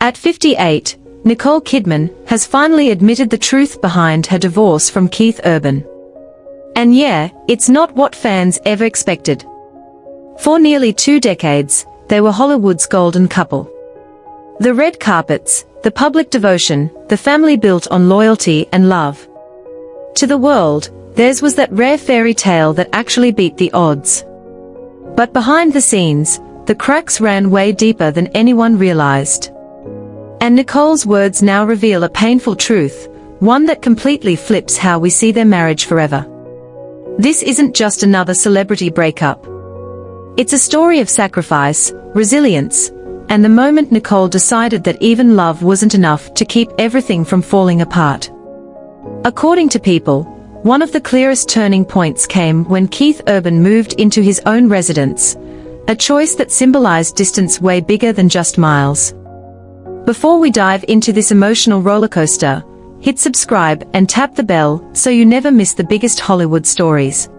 At 58, Nicole Kidman has finally admitted the truth behind her divorce from Keith Urban. And yeah, it's not what fans ever expected. For nearly 2 decades, they were Hollywood's golden couple. The red carpets, the public devotion, the family built on loyalty and love. To the world, theirs was that rare fairy tale that actually beat the odds. But behind the scenes, the cracks ran way deeper than anyone realized. And Nicole's words now reveal a painful truth, one that completely flips how we see their marriage forever. This isn't just another celebrity breakup. It's a story of sacrifice, resilience, and the moment Nicole decided that even love wasn't enough to keep everything from falling apart. According to People, one of the clearest turning points came when Keith Urban moved into his own residence, a choice that symbolized distance way bigger than just miles. Before we dive into this emotional rollercoaster, hit subscribe and tap the bell so you never miss the biggest Hollywood stories.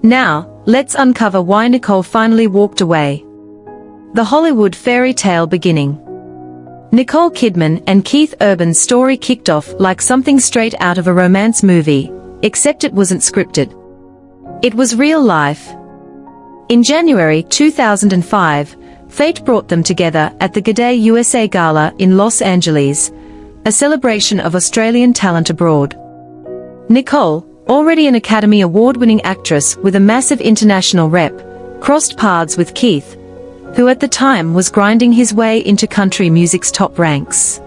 Now, let's uncover why Nicole finally walked away. The Hollywood fairy tale beginning. Nicole Kidman and Keith Urban's story kicked off like something straight out of a romance movie, except it wasn't scripted. It was real life. In January 2005, fate brought them together at the G'day USA Gala in Los Angeles, a celebration of Australian talent abroad. Nicole, already an Academy Award-winning actress with a massive international rep, crossed paths with Keith, who at the time was grinding his way into country music's top ranks.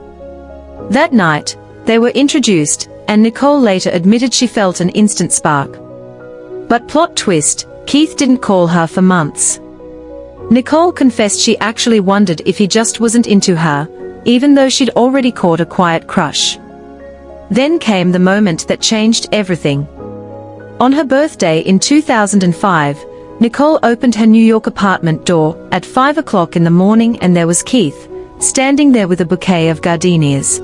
That night, they were introduced, and Nicole later admitted she felt an instant spark. But plot twist, Keith didn't call her for months. Nicole confessed she actually wondered if he just wasn't into her, even though she'd already caught a quiet crush. Then came the moment that changed everything. On her birthday in 2005, Nicole opened her New York apartment door at 5 o'clock in the morning, and there was Keith, standing there with a bouquet of gardenias.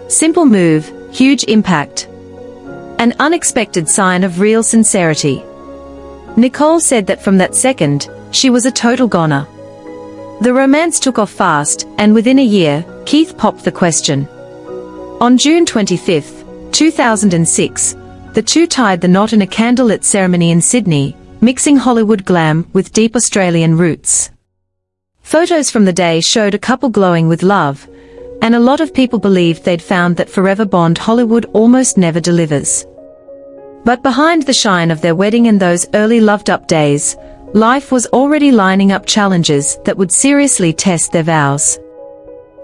Simple move, huge impact. An unexpected sign of real sincerity. Nicole said that from that second, she was a total goner. The romance took off fast, and within a year, Keith popped the question. On June 25, 2006, the two tied the knot in a candlelit ceremony in Sydney, mixing Hollywood glam with deep Australian roots. Photos from the day showed a couple glowing with love, and a lot of people believed they'd found that forever bond Hollywood almost never delivers. But behind the shine of their wedding and those early loved-up days, life was already lining up challenges that would seriously test their vows.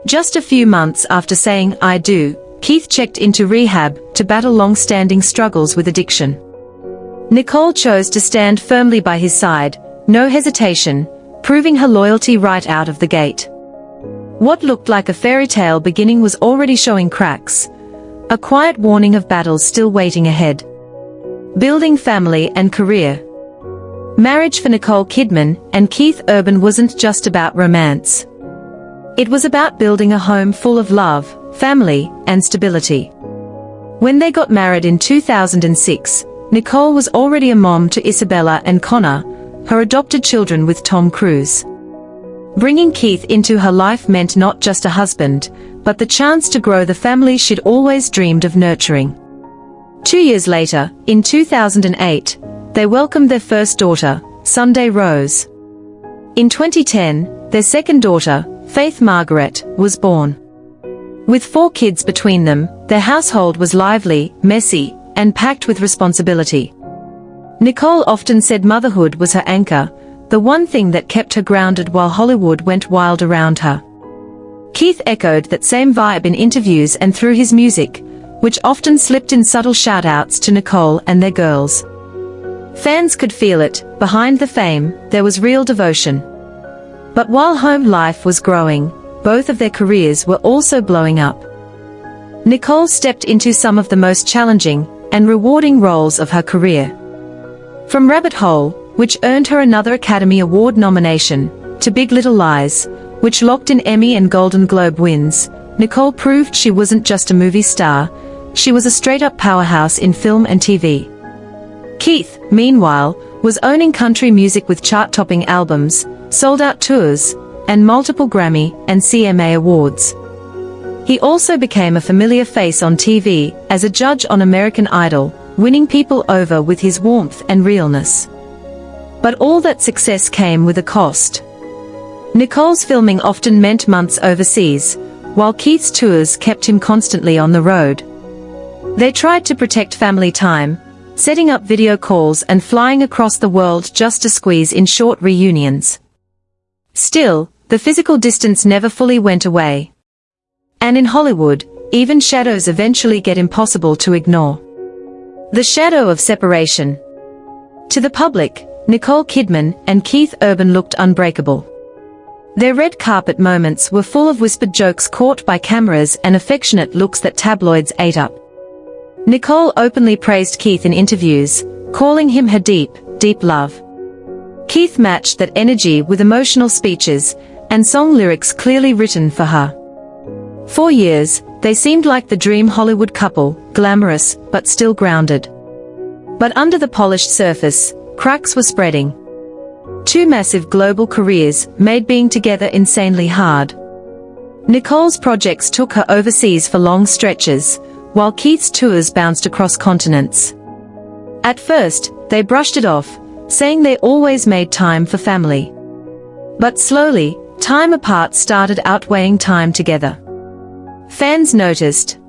Just a few months after saying "I do," Keith checked into rehab to battle long-standing struggles with addiction. Nicole chose to stand firmly by his side, no hesitation, proving her loyalty right out of the gate. What looked like a fairy tale beginning was already showing cracks, a quiet warning of battles still waiting ahead. Building family and career. Marriage for Nicole Kidman and Keith Urban wasn't just about romance. It was about building a home full of love, family, and stability. When they got married in 2006, Nicole was already a mom to Isabella and Connor, her adopted children with Tom Cruise. Bringing Keith into her life meant not just a husband, but the chance to grow the family she'd always dreamed of nurturing. 2 years later, in 2008, they welcomed their first daughter, Sunday Rose. In 2010, their second daughter, Faith Margaret, was born. With 4 kids between them, their household was lively, messy, and packed with responsibility. Nicole often said motherhood was her anchor, the one thing that kept her grounded while Hollywood went wild around her. Keith echoed that same vibe in interviews and through his music, which often slipped in subtle shout-outs to Nicole and their girls. Fans could feel it, behind the fame, there was real devotion. But while home life was growing, both of their careers were also blowing up. Nicole stepped into some of the most challenging and rewarding roles of her career. From Rabbit Hole, which earned her another Academy Award nomination, to Big Little Lies, which locked in Emmy and Golden Globe wins, Nicole proved she wasn't just a movie star, she was a straight-up powerhouse in film and TV. Keith, meanwhile, was owning country music with chart-topping albums, sold-out tours, and multiple Grammy and CMA awards. He also became a familiar face on TV as a judge on American Idol, winning people over with his warmth and realness. But all that success came with a cost. Nicole's filming often meant months overseas, while Keith's tours kept him constantly on the road. They tried to protect family time, setting up video calls and flying across the world just to squeeze in short reunions. Still, the physical distance never fully went away. And in Hollywood, even shadows eventually get impossible to ignore. The shadow of separation. To the public, Nicole Kidman and Keith Urban looked unbreakable. Their red carpet moments were full of whispered jokes caught by cameras and affectionate looks that tabloids ate up. Nicole openly praised Keith in interviews, calling him her deep, deep love. Keith matched that energy with emotional speeches and song lyrics clearly written for her. For years, they seemed like the dream Hollywood couple, glamorous but still grounded. But under the polished surface, cracks were spreading. Two massive global careers made being together insanely hard. Nicole's projects took her overseas for long stretches, while Keith's tours bounced across continents. At first, they brushed it off, saying they always made time for family. But slowly, time apart started outweighing time together. Fans noticed.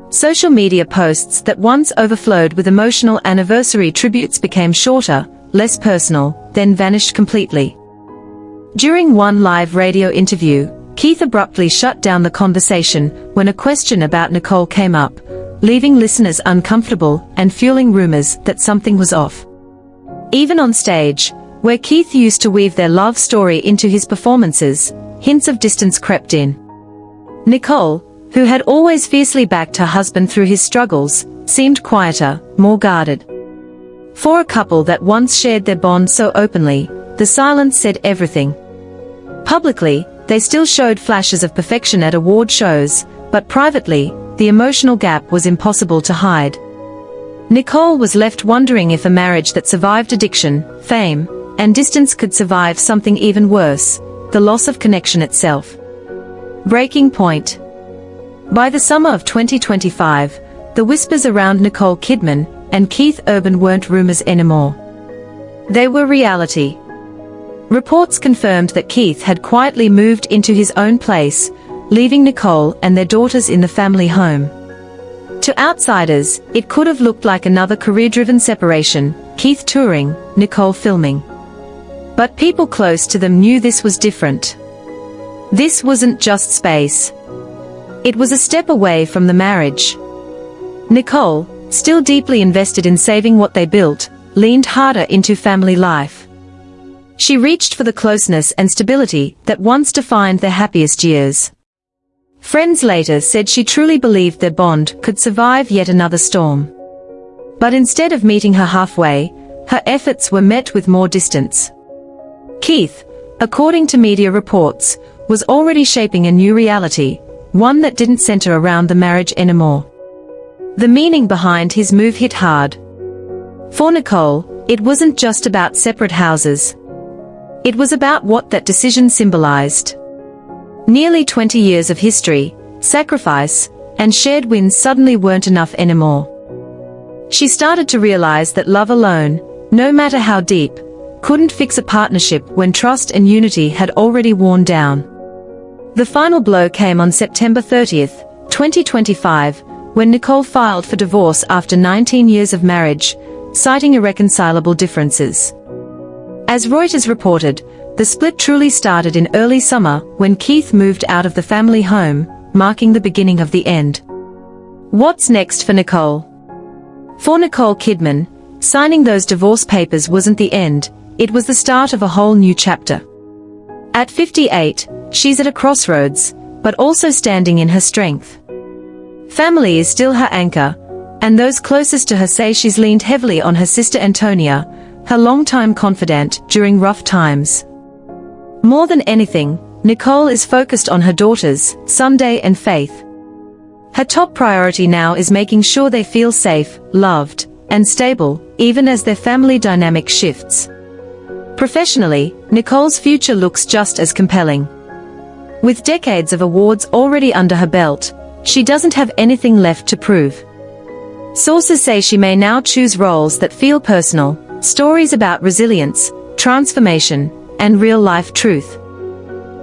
Social media posts that once overflowed with emotional anniversary tributes became shorter, less personal, then vanished completely. During one live radio interview, Keith abruptly shut down the conversation when a question about Nicole came up, leaving listeners uncomfortable and fueling rumors that something was off. Even on stage, where Keith used to weave their love story into his performances, hints of distance crept in. Nicole, who had always fiercely backed her husband through his struggles, seemed quieter, more guarded. For a couple that once shared their bond so openly, the silence said everything. Publicly, they still showed flashes of perfection at award shows, but privately, the emotional gap was impossible to hide. Nicole was left wondering if a marriage that survived addiction, fame, and distance could survive something even worse, the loss of connection itself. Breaking point. By the summer of 2025, the whispers around Nicole Kidman and Keith Urban weren't rumors anymore. They were reality. Reports confirmed that Keith had quietly moved into his own place, leaving Nicole and their daughters in the family home. To outsiders, it could have looked like another career-driven separation, Keith touring, Nicole filming. But people close to them knew this was different. This wasn't just space. It was a step away from the marriage. Nicole, still deeply invested in saving what they built, leaned harder into family life. She reached for the closeness and stability that once defined their happiest years. Friends later said she truly believed their bond could survive yet another storm. But instead of meeting her halfway, her efforts were met with more distance. Keith, according to media reports, was already shaping a new reality, one that didn't center around the marriage anymore. The meaning behind his move hit hard. For Nicole, it wasn't just about separate houses. It was about what that decision symbolized. Nearly 20 years of history, sacrifice, and shared wins suddenly weren't enough anymore. She started to realize that love alone, no matter how deep, couldn't fix a partnership when trust and unity had already worn down. The final blow came on September 30th, 2025, when Nicole filed for divorce after 19 years of marriage, citing irreconcilable differences. As Reuters reported, the split truly started in early summer when Keith moved out of the family home, marking the beginning of the end. What's next for Nicole? For Nicole Kidman, signing those divorce papers wasn't the end, it was the start of a whole new chapter. At 58, she's at a crossroads, but also standing in her strength. Family is still her anchor, and those closest to her say she's leaned heavily on her sister Antonia, her longtime confidant during rough times. More than anything, Nicole is focused on her daughters, Sunday and Faith. Her top priority now is making sure they feel safe, loved, and stable, even as their family dynamic shifts. Professionally, Nicole's future looks just as compelling. With decades of awards already under her belt, she doesn't have anything left to prove. Sources say she may now choose roles that feel personal, stories about resilience, transformation, and real-life truth.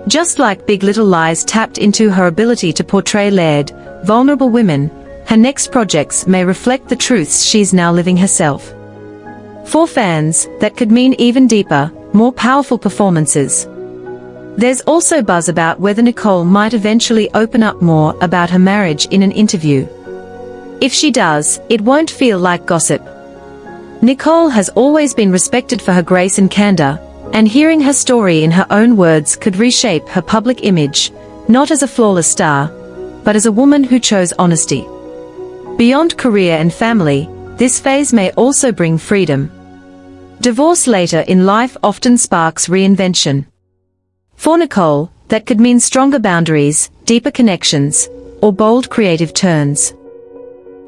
Just like Big Little Lies tapped into her ability to portray layered, vulnerable women, her next projects may reflect the truths she's now living herself. For fans, that could mean even deeper, more powerful performances. There's also buzz about whether Nicole might eventually open up more about her marriage in an interview. If she does, it won't feel like gossip. Nicole has always been respected for her grace and candor, and hearing her story in her own words could reshape her public image, not as a flawless star, but as a woman who chose honesty. Beyond career and family, this phase may also bring freedom. Divorce later in life often sparks reinvention. For Nicole, that could mean stronger boundaries, deeper connections, or bold creative turns.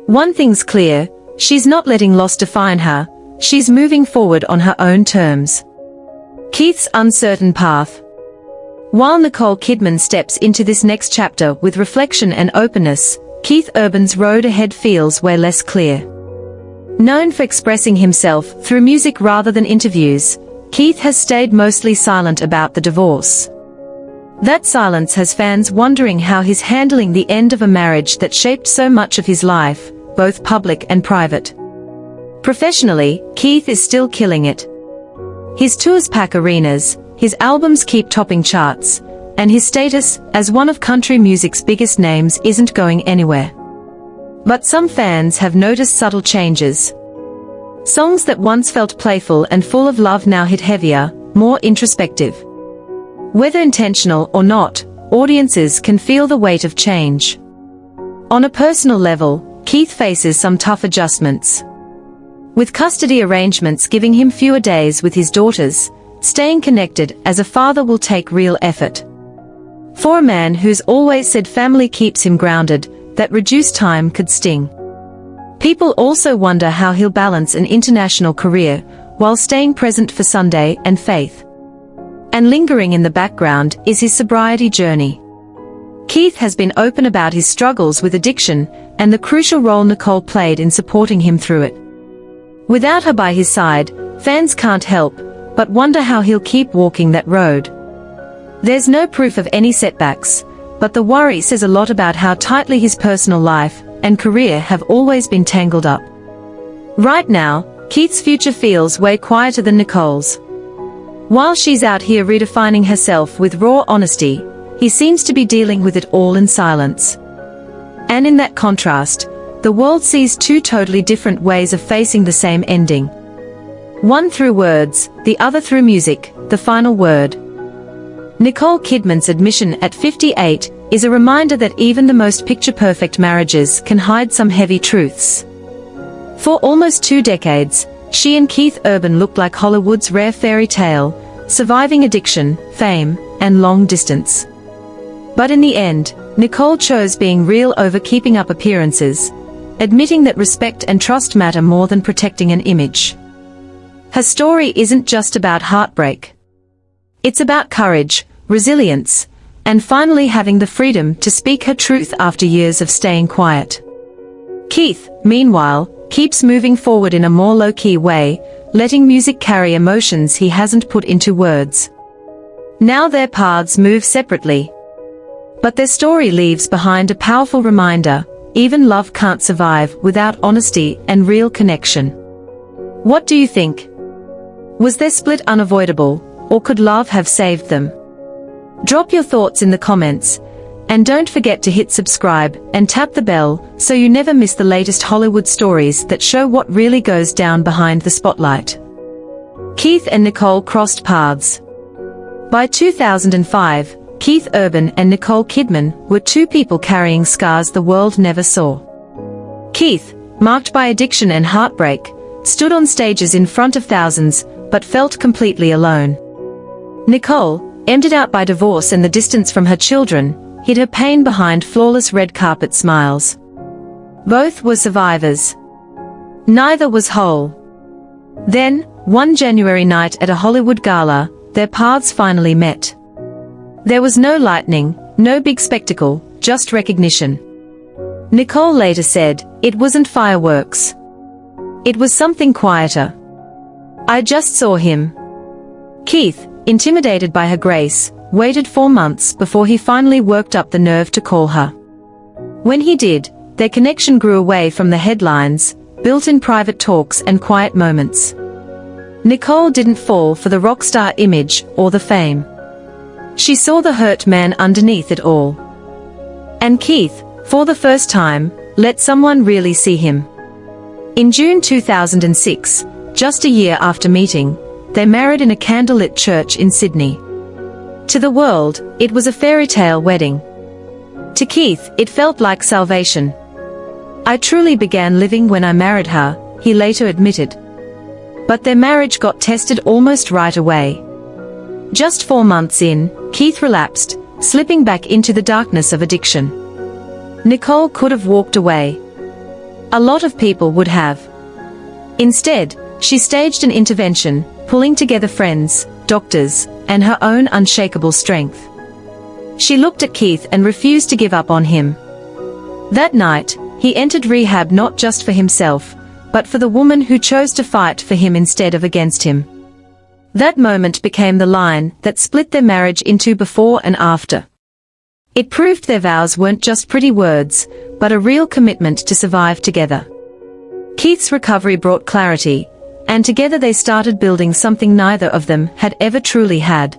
One thing's clear, she's not letting loss define her, she's moving forward on her own terms. Keith's uncertain path. While Nicole Kidman steps into this next chapter with reflection and openness, Keith Urban's road ahead feels way less clear. Known for expressing himself through music rather than interviews, Keith has stayed mostly silent about the divorce. That silence has fans wondering how he's handling the end of a marriage that shaped so much of his life, both public and private. Professionally, Keith is still killing it. His tours pack arenas, his albums keep topping charts, and his status as one of country music's biggest names isn't going anywhere. But some fans have noticed subtle changes. Songs that once felt playful and full of love now hit heavier, more introspective. Whether intentional or not, audiences can feel the weight of change. On a personal level, Keith faces some tough adjustments. With custody arrangements giving him fewer days with his daughters, staying connected as a father will take real effort. For a man who's always said family keeps him grounded, that reduced time could sting. People also wonder how he'll balance an international career while staying present for Sunday and faith. And lingering in the background is his sobriety journey. Keith has been open about his struggles with addiction and the crucial role Nicole played in supporting him through it. Without her by his side, fans can't help but wonder how he'll keep walking that road. There's no proof of any setbacks, but the worry says a lot about how tightly his personal life and career have always been tangled up. Right now, Keith's future feels way quieter than Nicole's. While she's out here redefining herself with raw honesty, he seems to be dealing with it all in silence. And in that contrast, the world sees two totally different ways of facing the same ending. One through words, the other through music, the final word. Nicole Kidman's admission at 58 is a reminder that even the most picture-perfect marriages can hide some heavy truths. For almost 2 decades, she and Keith Urban looked like Hollywood's rare fairy tale, surviving addiction, fame, and long distance. But in the end, Nicole chose being real over keeping up appearances, admitting that respect and trust matter more than protecting an image. Her story isn't just about heartbreak. It's about courage, resilience, and finally having the freedom to speak her truth after years of staying quiet. Keith, meanwhile, keeps moving forward in a more low-key way, letting music carry emotions he hasn't put into words. Now their paths move separately. But their story leaves behind a powerful reminder: even love can't survive without honesty and real connection. What do you think? Was their split unavoidable, or could love have saved them? Drop your thoughts in the comments, and don't forget to hit subscribe and tap the bell so you never miss the latest Hollywood stories that show what really goes down behind the spotlight. Keith and Nicole crossed paths. By 2005, Keith Urban and Nicole Kidman were two people carrying scars the world never saw. Keith, marked by addiction and heartbreak, stood on stages in front of thousands, but felt completely alone. Nicole, emptied out by divorce and the distance from her children, hid her pain behind flawless red carpet smiles. Both were survivors. Neither was whole. Then, one January night at a Hollywood gala, their paths finally met. There was no lightning, no big spectacle, just recognition. Nicole later said, "It wasn't fireworks. It was something quieter. I just saw him." Keith, intimidated by her grace, waited 4 months before he finally worked up the nerve to call her. When he did, their connection grew away from the headlines, built in private talks and quiet moments. Nicole didn't fall for the rock star image or the fame. She saw the hurt man underneath it all. And Keith, for the first time, let someone really see him. In June 2006, just a year after meeting, they married in a candlelit church in Sydney. To the world, it was a fairy tale wedding. To Keith, it felt like salvation. "I truly began living when I married her," he later admitted. But their marriage got tested almost right away. Just 4 months in, Keith relapsed, slipping back into the darkness of addiction. Nicole could have walked away. A lot of people would have. Instead, she staged an intervention, pulling together friends, doctors, and her own unshakable strength. She looked at Keith and refused to give up on him. That night, he entered rehab not just for himself, but for the woman who chose to fight for him instead of against him. That moment became the line that split their marriage into before and after. It proved their vows weren't just pretty words, but a real commitment to survive together. Keith's recovery brought clarity, and together they started building something neither of them had ever truly had.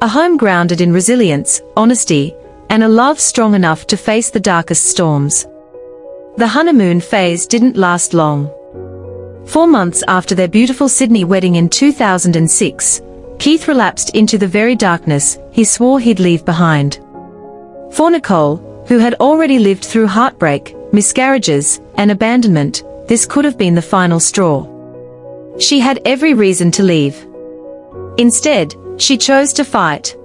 A home grounded in resilience, honesty, and a love strong enough to face the darkest storms. The honeymoon phase didn't last long. 4 months after their beautiful Sydney wedding in 2006, Keith relapsed into the very darkness he swore he'd leave behind. For Nicole, who had already lived through heartbreak, miscarriages, and abandonment, this could have been the final straw. She had every reason to leave. Instead, she chose to fight.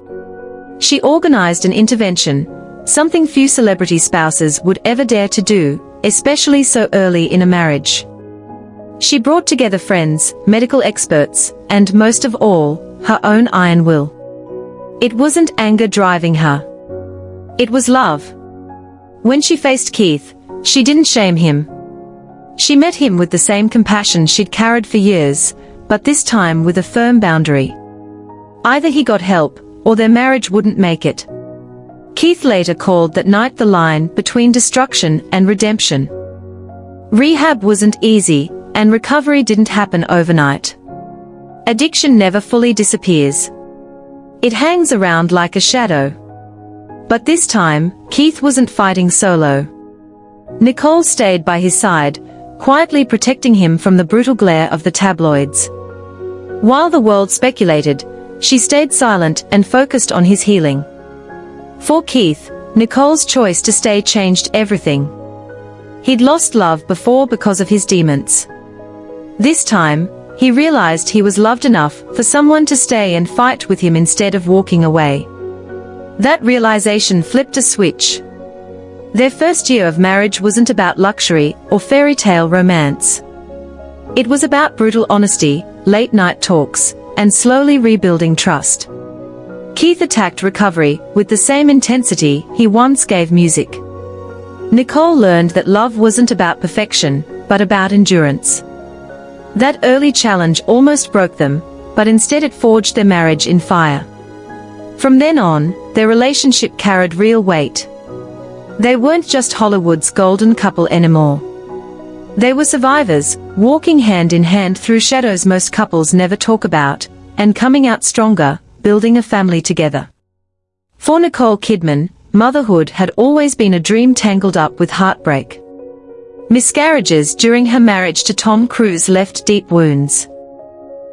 She organized an intervention, something few celebrity spouses would ever dare to do, especially so early in a marriage. She brought together friends, medical experts, and most of all, her own iron will. It wasn't anger driving her. It was love. When she faced Keith, she didn't shame him. She met him with the same compassion she'd carried for years, but this time with a firm boundary. Either he got help, or their marriage wouldn't make it. Keith later called that night the line between destruction and redemption. Rehab wasn't easy, and recovery didn't happen overnight. Addiction never fully disappears. It hangs around like a shadow. But this time, Keith wasn't fighting solo. Nicole stayed by his side, quietly protecting him from the brutal glare of the tabloids. While the world speculated, she stayed silent and focused on his healing. For Keith, Nicole's choice to stay changed everything. He'd lost love before because of his demons. This time, he realized he was loved enough for someone to stay and fight with him instead of walking away. That realization flipped a switch. Their first year of marriage wasn't about luxury or fairy tale romance. It was about brutal honesty, late-night talks, and slowly rebuilding trust. Keith attacked recovery with the same intensity he once gave music. Nicole learned that love wasn't about perfection, but about endurance. That early challenge almost broke them, but instead it forged their marriage in fire. From then on, their relationship carried real weight. They weren't just Hollywood's golden couple anymore. They were survivors, walking hand in hand through shadows most couples never talk about, and coming out stronger, building a family together. For Nicole Kidman, motherhood had always been a dream tangled up with heartbreak. Miscarriages during her marriage to Tom Cruise left deep wounds.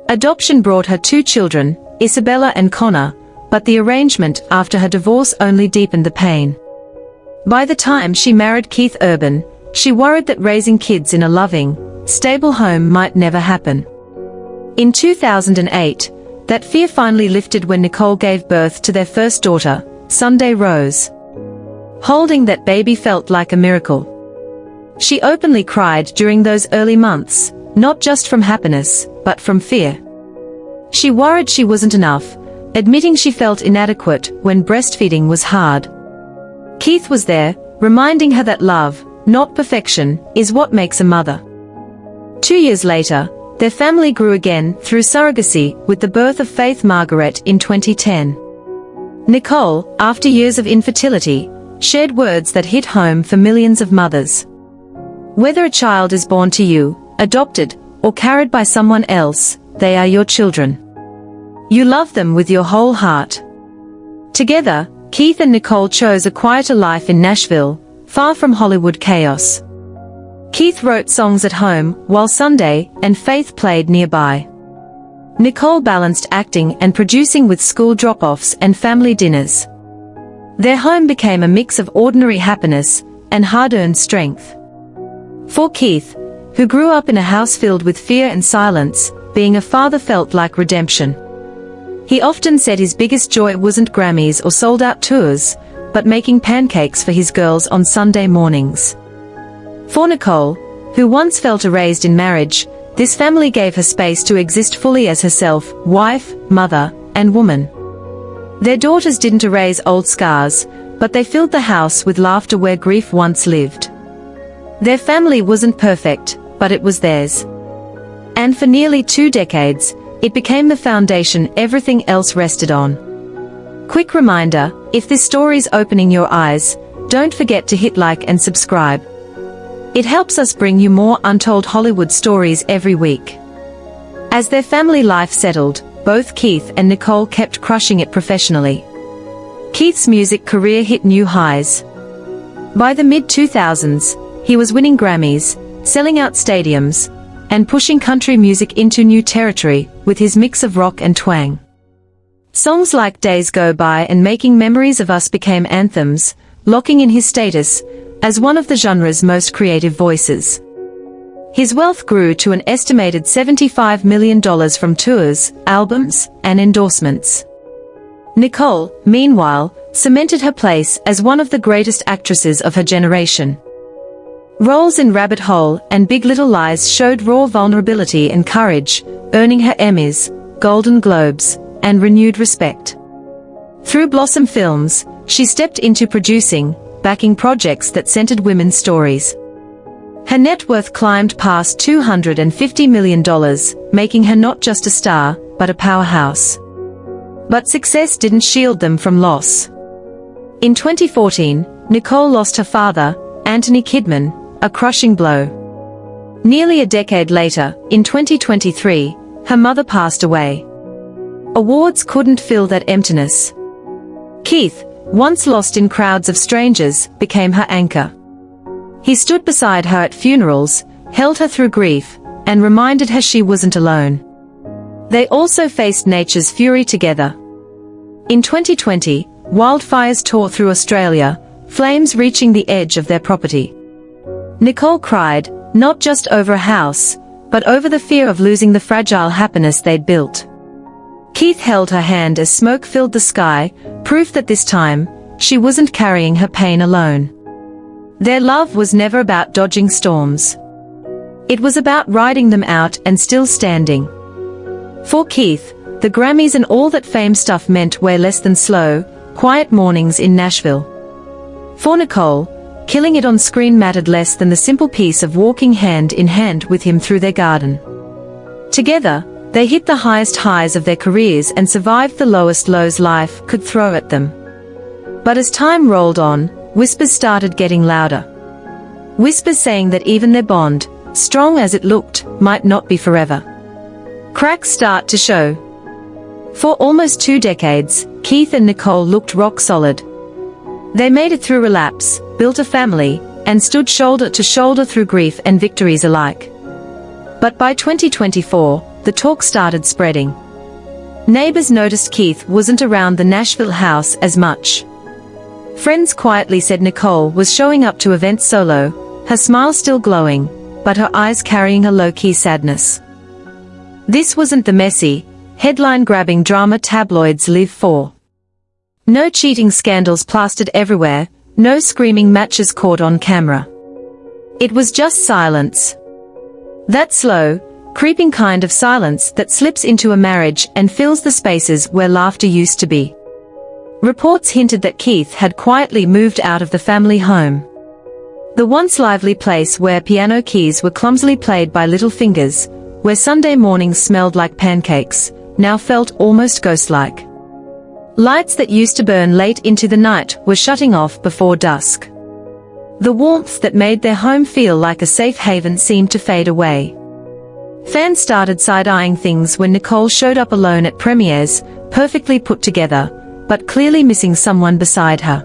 Adoption brought her 2 children, Isabella and Connor, but the arrangement after her divorce only deepened the pain. By the time she married Keith Urban, she worried that raising kids in a loving, stable home might never happen. In 2008, that fear finally lifted when Nicole gave birth to their first daughter, Sunday Rose. Holding that baby felt like a miracle. She openly cried during those early months, not just from happiness, but from fear. She worried she wasn't enough, admitting she felt inadequate when breastfeeding was hard. Keith was there, reminding her that love, not perfection, is what makes a mother. 2 years later, their family grew again through surrogacy with the birth of Faith Margaret in 2010. Nicole, after years of infertility, shared words that hit home for millions of mothers. Whether a child is born to you, adopted, or carried by someone else, they are your children. You love them with your whole heart. Together, Keith and Nicole chose a quieter life in Nashville, far from Hollywood chaos. Keith wrote songs at home, while Sunday and Faith played nearby. Nicole balanced acting and producing with school drop-offs and family dinners. Their home became a mix of ordinary happiness and hard-earned strength. For Keith, who grew up in a house filled with fear and silence, being a father felt like redemption. He often said his biggest joy wasn't Grammys or sold-out tours, but making pancakes for his girls on Sunday mornings. For Nicole, who once felt erased in marriage, this family gave her space to exist fully as herself, wife, mother, and woman. Their daughters didn't erase old scars, but they filled the house with laughter where grief once lived. Their family wasn't perfect, but it was theirs. And for nearly 2 decades, it became the foundation everything else rested on. Quick reminder, if this story's opening your eyes, don't forget to hit like and subscribe. It helps us bring you more untold Hollywood stories every week. As their family life settled, both Keith and Nicole kept crushing it professionally. Keith's music career hit new highs. By the mid-2000s, he was winning Grammys, selling out stadiums, and pushing country music into new territory with his mix of rock and twang. Songs like Days Go By and Making Memories of Us became anthems, locking in his status as one of the genre's most creative voices. His wealth grew to an estimated $75 million from tours, albums, and endorsements. Nicole, meanwhile, cemented her place as one of the greatest actresses of her generation. Roles in Rabbit Hole and Big Little Lies showed raw vulnerability and courage, earning her Emmys, Golden Globes, and renewed respect. Through Blossom Films, she stepped into producing, backing projects that centered women's stories. Her net worth climbed past $250 million, making her not just a star, but a powerhouse. But success didn't shield them from loss. In 2014, Nicole lost her father, Nicole Kidman, a crushing blow. Nearly a decade later, in 2023, her mother passed away. Awards couldn't fill that emptiness. Keith, once lost in crowds of strangers, became her anchor. He stood beside her at funerals, held her through grief, and reminded her she wasn't alone. They also faced nature's fury together. In 2020, wildfires tore through Australia, flames reaching the edge of their property. Nicole cried, not just over a house, but over the fear of losing the fragile happiness they'd built. Keith held her hand as smoke filled the sky, proof that this time, she wasn't carrying her pain alone. Their love was never about dodging storms. It was about riding them out and still standing. For Keith, the Grammys and all that fame stuff meant way less than slow, quiet mornings in Nashville. For Nicole, killing it on screen mattered less than the simple peace of walking hand in hand with him through their garden. Together, they hit the highest highs of their careers and survived the lowest lows life could throw at them. But as time rolled on, whispers started getting louder. Whispers saying that even their bond, strong as it looked, might not be forever. Cracks start to show. For almost 2 decades, Keith and Nicole looked rock solid. They made it through relapse, built a family, and stood shoulder to shoulder through grief and victories alike. But by 2024, the talk started spreading. Neighbors noticed Keith wasn't around the Nashville house as much. Friends quietly said Nicole was showing up to events solo, her smile still glowing, but her eyes carrying a low-key sadness. This wasn't the messy, headline-grabbing drama tabloids live for. No cheating scandals plastered everywhere, no screaming matches caught on camera. It was just silence. That slow, creeping kind of silence that slips into a marriage and fills the spaces where laughter used to be. Reports hinted that Keith had quietly moved out of the family home. The once lively place where piano keys were clumsily played by little fingers, where Sunday mornings smelled like pancakes, now felt almost ghost-like. Lights that used to burn late into the night were shutting off before dusk. The warmth that made their home feel like a safe haven seemed to fade away. Fans started side-eyeing things when Nicole showed up alone at premieres, perfectly put together, but clearly missing someone beside her.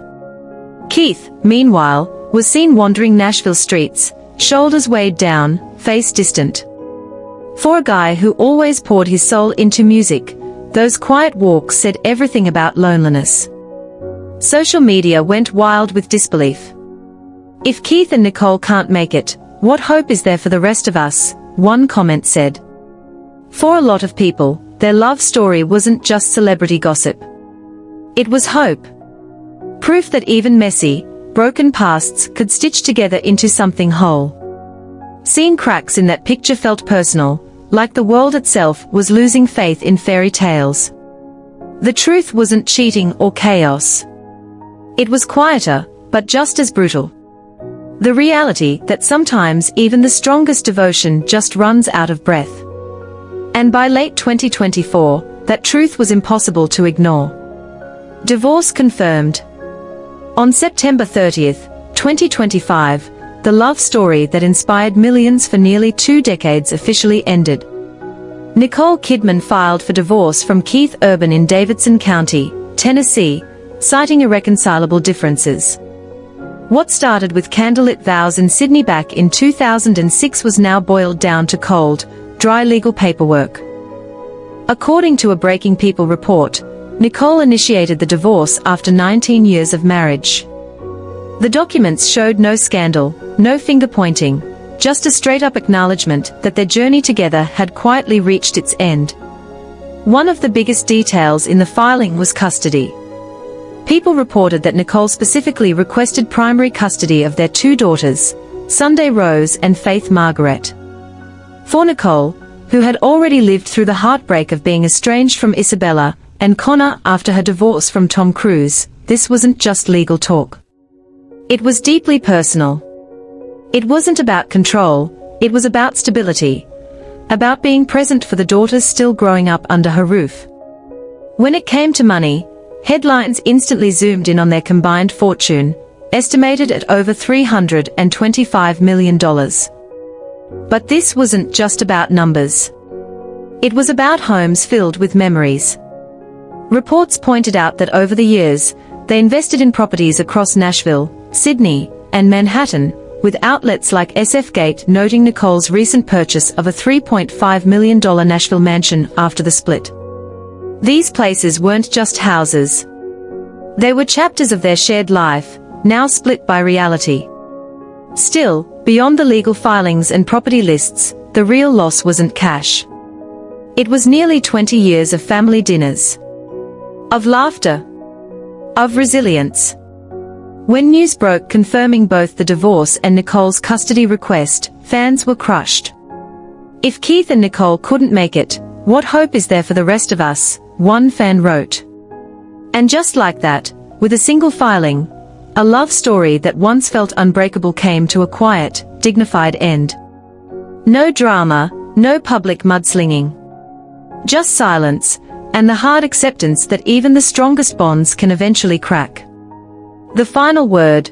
Keith, meanwhile, was seen wandering Nashville streets, shoulders weighed down, face distant. For a guy who always poured his soul into music, those quiet walks said everything about loneliness. Social media went wild with disbelief. "If Keith and Nicole can't make it, what hope is there for the rest of us?" one comment said. For a lot of people, their love story wasn't just celebrity gossip. It was hope. Proof that even messy, broken pasts could stitch together into something whole. Seeing cracks in that picture felt personal, like the world itself was losing faith in fairy tales. The truth wasn't cheating or chaos. It was quieter, but just as brutal. The reality that sometimes even the strongest devotion just runs out of breath. And by late 2024, that truth was impossible to ignore. Divorce confirmed. On September 30th, 2025, the love story that inspired millions for nearly 2 decades officially ended. Nicole Kidman filed for divorce from Keith Urban in Davidson County, Tennessee, citing irreconcilable differences. What started with candlelit vows in Sydney back in 2006 was now boiled down to cold, dry legal paperwork. According to a Breaking People report, Nicole initiated the divorce after 19 years of marriage. The documents showed no scandal, no finger-pointing, just a straight-up acknowledgement that their journey together had quietly reached its end. One of the biggest details in the filing was custody. People reported that Nicole specifically requested primary custody of their 2 daughters, Sunday Rose and Faith Margaret. For Nicole, who had already lived through the heartbreak of being estranged from Isabella and Connor after her divorce from Tom Cruise, this wasn't just legal talk. It was deeply personal. It wasn't about control, it was about stability, about being present for the daughters still growing up under her roof. When it came to money, headlines instantly zoomed in on their combined fortune, estimated at over $325 million. But this wasn't just about numbers. It was about homes filled with memories. Reports pointed out that over the years, they invested in properties across Nashville, Sydney, and Manhattan, with outlets like SF Gate noting Nicole's recent purchase of a $3.5 million Nashville mansion after the split. These places weren't just houses. They were chapters of their shared life, now split by reality. Still, beyond the legal filings and property lists, the real loss wasn't cash. It was nearly 20 years of family dinners. Of laughter. Of resilience. When news broke confirming both the divorce and Nicole's custody request, fans were crushed. "If Keith and Nicole couldn't make it, what hope is there for the rest of us?" one fan wrote. And just like that, with a single filing, a love story that once felt unbreakable came to a quiet, dignified end. No drama, no public mudslinging. Just silence, and the hard acceptance that even the strongest bonds can eventually crack. The final word.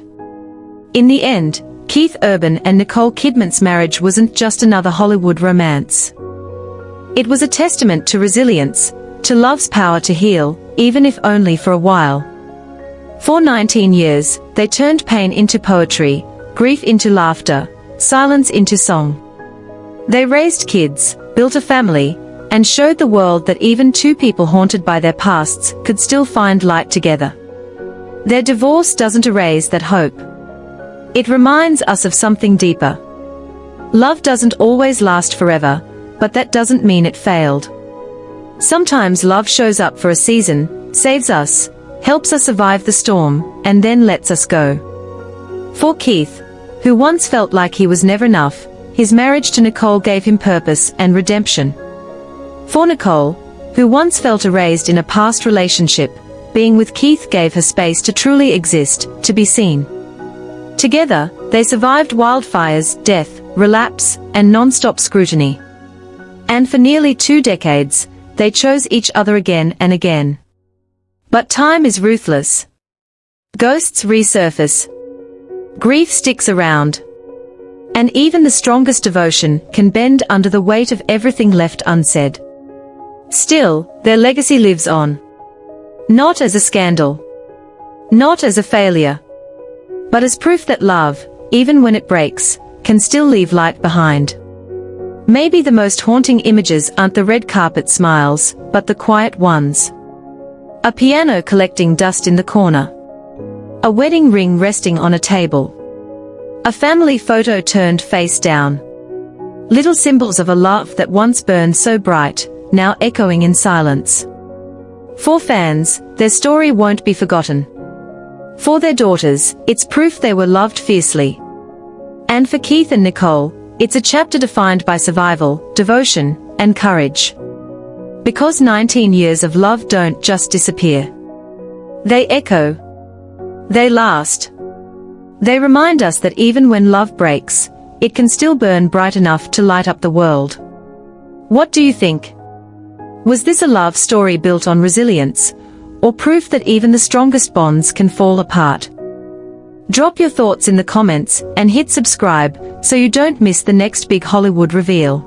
In the end, Keith Urban and Nicole Kidman's marriage wasn't just another Hollywood romance. It was a testament to resilience, to love's power to heal, even if only for a while. For 19 years, they turned pain into poetry, grief into laughter, silence into song. They raised kids, built a family, and showed the world that even 2 people haunted by their pasts could still find light together. Their divorce doesn't erase that hope. It reminds us of something deeper. Love doesn't always last forever, but that doesn't mean it failed. Sometimes love shows up for a season, saves us, helps us survive the storm, and then lets us go. For Keith, who once felt like he was never enough, his marriage to Nicole gave him purpose and redemption. For Nicole, who once felt erased in a past relationship, being with Keith gave her space to truly exist, to be seen. Together, they survived wildfires, death, relapse, and non-stop scrutiny. And for nearly 2 decades, they chose each other again and again. But time is ruthless. Ghosts resurface. Grief sticks around. And even the strongest devotion can bend under the weight of everything left unsaid. Still, their legacy lives on. Not as a scandal. Not as a failure. But as proof that love, even when it breaks, can still leave light behind. Maybe the most haunting images aren't the red carpet smiles, but the quiet ones. A piano collecting dust in the corner. A wedding ring resting on a table. A family photo turned face down. Little symbols of a love that once burned so bright, now echoing in silence. For fans, their story won't be forgotten. For their daughters, it's proof they were loved fiercely. And for Keith and Nicole, it's a chapter defined by survival, devotion, and courage. Because 19 years of love don't just disappear. They echo. They last. They remind us that even when love breaks, it can still burn bright enough to light up the world. What do you think? Was this a love story built on resilience, or proof that even the strongest bonds can fall apart? Drop your thoughts in the comments and hit subscribe so you don't miss the next big Hollywood reveal.